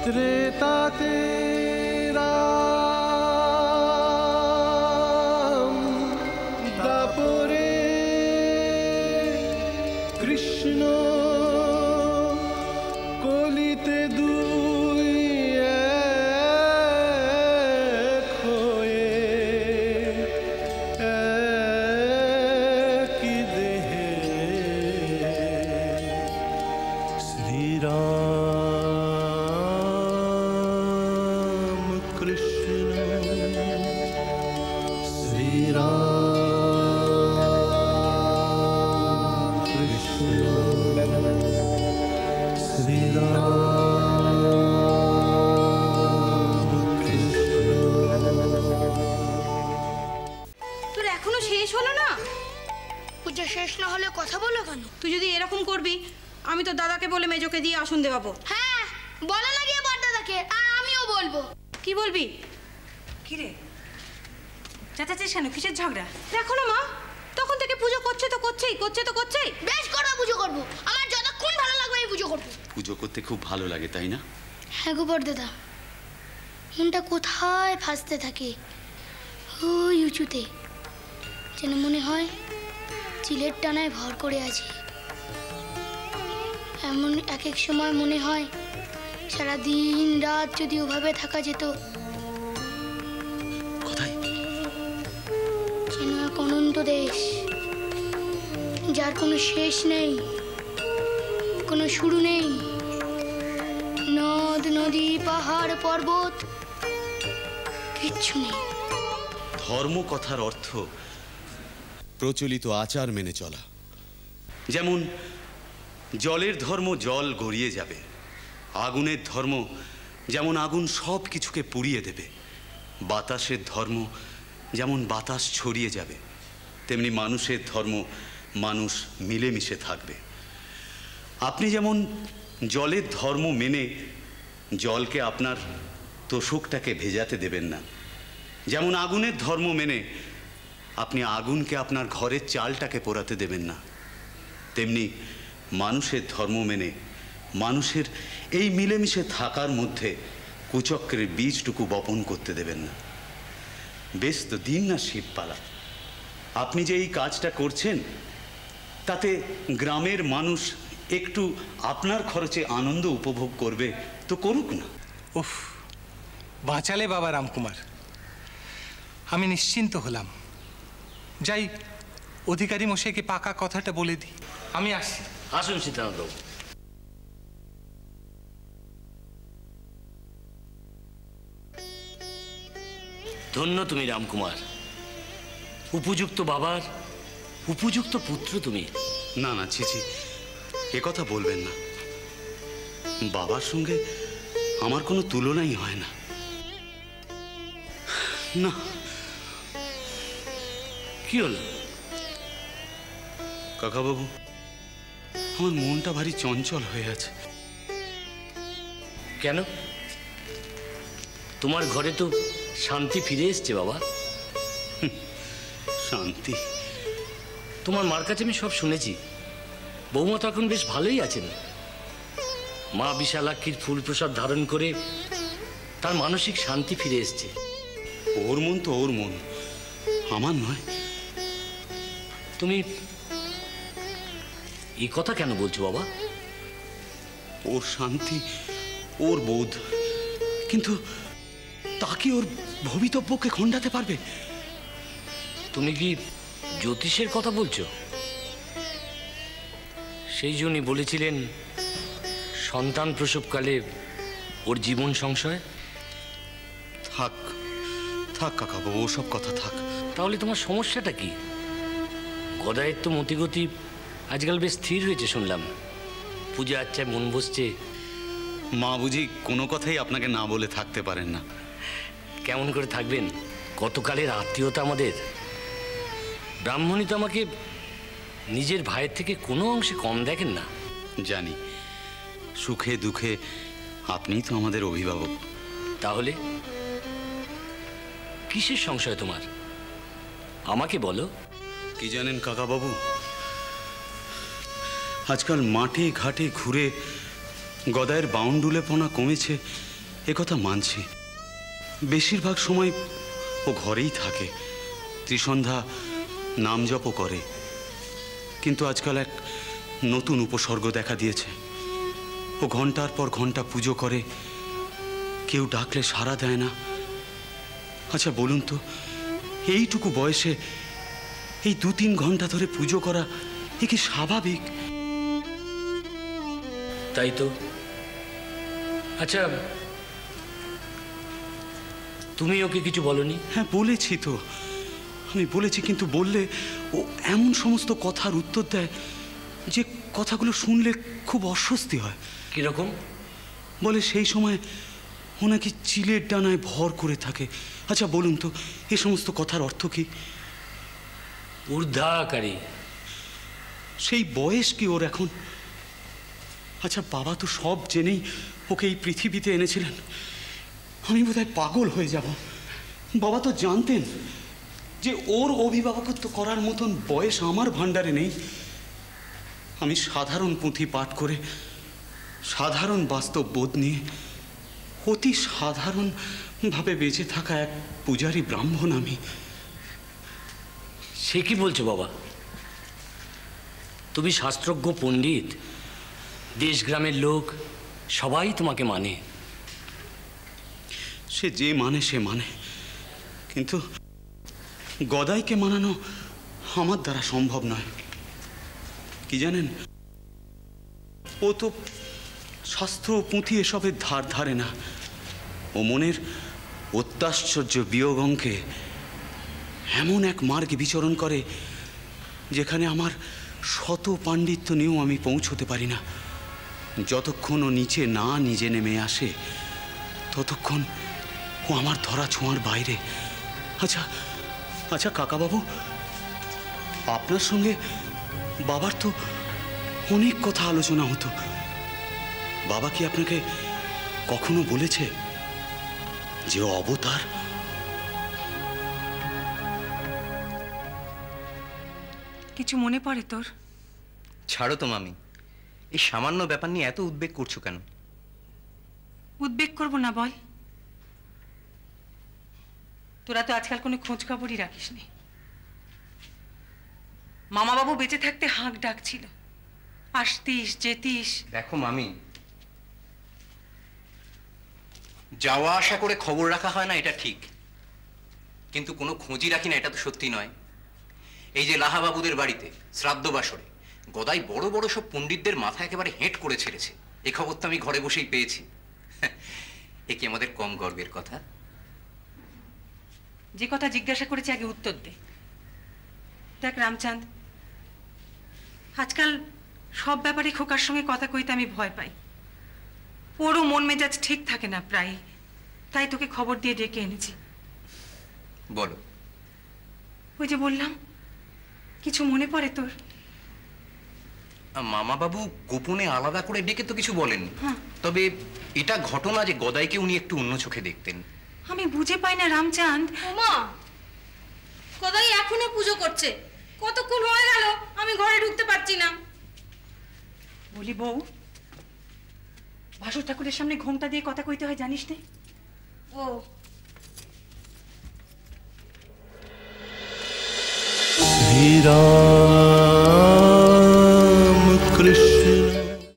ত্রেতাতে রাম, দাপরে কৃষ্ণ, কলিতে দুই এক হয়ে একই দেহে শ্রীরাম কৃষ্ণ, শ্রীরাম কৃষ্ণ, তোর এখনো শেষ হলো না? পূজা শেষ না হলে কথা বলো কেন? তুই যদি এরকম করবি, আমি তো দাদাকে বলে মেজোকে দিয়ে আসন দেওয়াবো। হ্যাঁ, বলো না গিয়ে বড় দাদাকে, আর আমিও বলবো। কি বলবি? কি রে চাচাচিস কেন? কিসের ঝগড়া? দেখো না মা, তখন থেকে পুজো করছে তো করছেই, করছে তো করছেই। বেশ করবো, পুজো করবো। আমার যতক্ষণ ভালো লাগবে আমি পুজো করবো। পুজো করতে খুব ভালো লাগে, তাই না? হ্যাঁ গো বড় দাদা, মনটা কোথায় ভাসতে থাকে, ওই উঁচুতে, যেন মনে হয় চিলের টানায় ভর করে আছি। এমন এক এক সময় মনে হয় সারা দিন রাত যদি ওভাবে থাকা যেত। কোথায়? যেন এক অনন্ত দেশ, যার কোনো শেষ নেই, কোনো শুরু নেই। নদ নদী পাহাড় পর্বত কিচ্ছু নেই। ধর্ম কথার অর্থ প্রচলিত আচার মেনে চলা। যেমন জলের ধর্ম জল গড়িয়ে যাবে, আগুনের ধর্ম যেমন আগুন সব কিছুকে পুড়িয়ে দেবে, বাতাসের ধর্ম যেমন বাতাস ছড়িয়ে যাবে, তেমনি মানুষের ধর্ম মানুষ মিলেমিশে থাকবে। আপনি যেমন জলের ধর্ম মেনে জলকে আপনার তোষকটাকে ভেজাতে দেবেন না, যেমন আগুনের ধর্ম মেনে আপনি আগুনকে আপনার ঘরের চালটাকে পোড়াতে দেবেন না, তেমনি মানুষের ধর্ম মেনে মানুষের এই মিলেমিশে থাকার মধ্যে কুচক্রের বীজটুকু বপন করতে দেবেন না। বেশ তো দিন না শিবপালা, আপনি যে এই কাজটা করছেন তাতে গ্রামের মানুষ একটু আপনার খরচে আনন্দ উপভোগ করবে, তো করুক না। উফ, বাঁচালে বাবা রামকুমার, আমি নিশ্চিন্ত হলাম। যাই, অধিকারী মশাইকে পাকা কথাটা বলে দিই। আমি আসছি। আসুন সীতানাথবাবু। ধন্য তুমি রামকুমার, উপযুক্ত বাবার উপযুক্ত পুত্র তুমি। না না, ছিছি, এ কথা বলবেন না। বাবার সঙ্গে আমার কোনো তুলনাই হয় না। না। কি হলো কাকাবাবু, আমার মনটা ভারী চঞ্চল হয়ে আছে। কেন? তোমার ঘরে তো শান্তি ফিরে এসছে বাবা। শান্তি? তোমার মার কাছে আমি সব শুনেছি। বৌমা তো এখন বেশ ভালোই আছেন। মা বিশালাক্ষীর ফুল প্রসাদ ধারণ করে তার মানসিক শান্তি ফিরে এসছে। ওর মন তো ওর মন, আমার নয়। তুমি এই কথা কেন বলছো বাবা? ওর শান্তি, ওর বোধ, কিন্তু তা কি ওর ভবিতব্যকে খণ্ডাতে পারবে? তুমি কি জ্যোতিষের কথা বলছো? সেই জন্যই বলেছিলেন সন্তান প্রসবকালে ওর জীবন সংশয়। থাক থাক কাকাবাবু, ওসব কথা থাক। তাহলে তোমার সমস্যাটা কি? গদায়ের তো মতিগতি আজকাল বেশ স্থির হয়েছে শুনলাম। পূজা আচ্ছায় মন বসছে। মা বুঝি কোনো কথাই আপনাকে না বলে থাকতে পারেন না? কেমন করে থাকবেন? কতকালের আত্মীয়তা আমাদের। ব্রাহ্মণী তো আমাকে নিজের ভাইয়ের থেকে কোনো অংশে কম দেখেন না। জানি, সুখে দুঃখে আপনিই তো আমাদের অভিভাবক। তাহলে কিসের সংশয় তোমার? আমাকে বলো। কি জানেন কাকাবাবু, আজকাল মাঠে ঘাটে ঘুরে গদায়ের বাউন্ডুলেপনা কমেছে একথা মানছি। বেশিরভাগ সময় ও ঘরেই থাকে, ত্রিসন্ধ্যা নাম জপও করে। কিন্তু আজকাল এক নতুন উপসর্গ দেখা দিয়েছে। ও ঘন্টার পর ঘন্টা পুজো করে, কেউ ডাকলে সাড়া দেয় না। আচ্ছা বলুন তো, এইটুকু বয়সে এই 2-3 ঘন্টা ধরে পুজো করা এ কি স্বাভাবিক? তাই তো। আচ্ছা, তুমি ওকে কিছু বলনি? হ্যাঁ বলেছি তো, আমি বলেছি, কিন্তু বললে ও এমন সমস্ত কথার উত্তর দেয় যে কথাগুলো শুনলে খুব অস্বস্তি হয়। কিরকম? বলে সেই সময় ও নাকি চিলের ডানায় ভর করে থাকে। আচ্ছা বলুন তো, এ সমস্ত কথার অর্থ কি? ঊর্ধ্বাকারী। সেই বয়স কি ওর এখন? আচ্ছা বাবা তো সব জেনেই ওকে এই পৃথিবীতে এনেছিলেন। আমি বোধহয় পাগল হয়ে যাব। বাবা তো জানতেন যে ওর অভিভাবকত্ব করার মতন বয়স আমার ভাণ্ডারে নেই। আমি সাধারণ পুঁথি পাঠ করে, সাধারণ বাস্তব বোধ নিয়ে, অতি সাধারণভাবে বেঁচে থাকা এক পূজারী ব্রাহ্মণ আমি। সে কি বলছো বাবা? তুমি শাস্ত্রজ্ঞ পণ্ডিত, দেশ গ্রামের লোক সবাই তোমাকে মানে। সে যে মানে সে মানে, কিন্তু গদাইকে মানানো আমার দ্বারা সম্ভব নয়। কি জানেন, ও তো শাস্ত্র পুঁথি এসবের ধার ধারে না। ও মনের অত্যাশ্চর্য বিয়োগ অঙ্কে এমন এক মার্গে বিচরণ করে যেখানে আমার শত পাণ্ডিত্য নিয়েও আমি পৌঁছতে পারি না। যতক্ষণ ও নিচে না নিজে নেমে আসে ততক্ষণ ও আমার ধরা ছোঁয়ার বাইরে। আচ্ছা আচ্ছা কাকাবাবু, আপনার সঙ্গে বাবার তো অনেক কথা আলোচনা হতো। বাবা কি আপনাকে কখনো বলেছে যে ও অবতার? কিছু মনে পড়ে তোর? ছাড়ো তো মামি, এই সামান্য ব্যাপার নিয়ে এত উদ্বেগ করছো কেন? উদ্বেগ করবো না বল? তোরা তো আজকাল কোনো খোঁজ খবরই রাখিস নি। মামাবাবু বেঁচে থাকতে হাঁক ডাকছিল, আসতিস যেতিস। দেখো মামি, যাওয়া আসা করে খবর রাখা হয় না এটা ঠিক, কিন্তু কোনো খোঁজই রাখি না এটা তো সত্যি নয়। এই যে লাহাবাবুদের বাড়িতে শ্রাদ্ধ বাসরে গদাই বড় বড় সব পণ্ডিতদের মাথা একেবারে হেঁট করে ছেড়েছে, এ খবর তো আমি ঘরে বসেই পেয়েছি। এ কি আমাদের কম গর্বের কথা? যে কথা জিজ্ঞাসা করেছি আগে উত্তর দে। দেখ রামচাঁদ, আজকাল সব ব্যাপারে খোকার সঙ্গে কথা কইতে আমি ভয় পাই। ওরও মন মেজাজ ঠিক থাকে না প্রায়, তাই তোকে খবর দিয়ে ডেকে এনেছি। বলো। ওই যে বললাম, কিছু মনে পড়ে তোর? মামা বাবু গোপনে আলাদা করে ডেকে তো কিছু বলেন, হ্যাঁ। তবে এটা ঘটনা যে গদাইকে উনি একটু অন্য চোখে দেখতেন। আমি বুঝে পাই না রামচাঁদ। ওমা, গদাই এখনো পুজো করছে, কতক্ষণ হয়ে গেল আমি ঘরে ঢুকতে পারছি না। বলি বউ, ভাসুর ঠাকুরের সামনে ঘোমটা দিয়ে কথা কইতে হয় জানিস নে? ও শ্রীরাম কৃষ্ণ